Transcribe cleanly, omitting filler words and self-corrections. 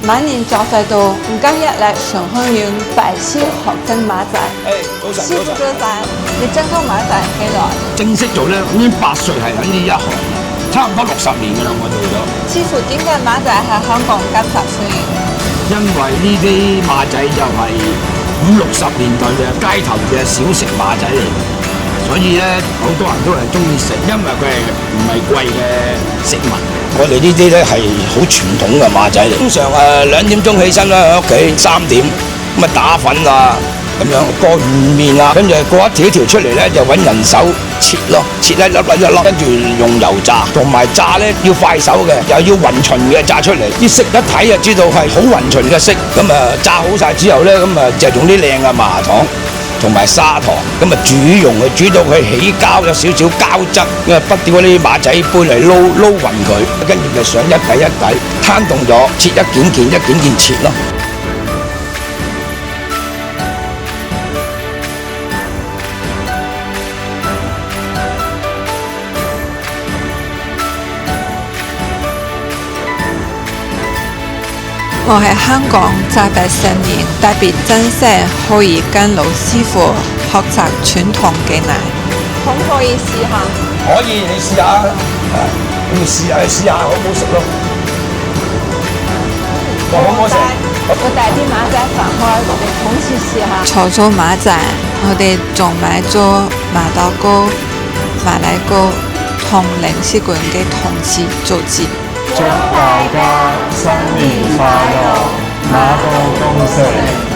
晚年就喺度，今日嚟上香園拜師學蒸馬仔。早晨，師傅早晨，你蒸開馬仔幾耐？正式做咧，已經8歲係喺呢一行，差唔多60年㗎啦，我做咗。師傅點解馬仔喺香港咁受歡迎？因為呢啲馬仔就係50、60年代嘅街頭嘅小食馬仔嚟嘅，所以咧好多人都係中意食，因為佢係唔係貴嘅食物。我哋呢啲咧係好傳統嘅馬仔嚟，通常2點鐘起身啦，喺屋企3點咁啊打粉啊，咁樣過完面啊，跟住過一條條出嚟咧，就揾人手切咯，切一粒一粒，跟住用油炸，同埋炸咧要快手嘅，又要勻勻嘅炸出嚟，啲色一睇就知道係好勻勻嘅色。咁啊炸好晒之後咧，咁啊就用啲靚嘅麻糖同埋砂糖，咁啊煮溶佢，煮到佢起膠，有少少膠質，咁啊不掉嗰啲馬仔杯嚟撈勻佢，跟住就上一底一底，攤凍咗，切一件件一件件切咯。我喺香港扎第10年，特別珍惜可以跟老師傅學習傳統技藝。可唔可以試下？可以，你試下，你試下好唔好食咯？好唔好食？我帶啲馬仔翻開，我哋同時試下。除咗馬仔，我哋仲買咗馬豆糕、馬奶糕同領事館嘅同事做節。祝大家新年快樂，馬到功成。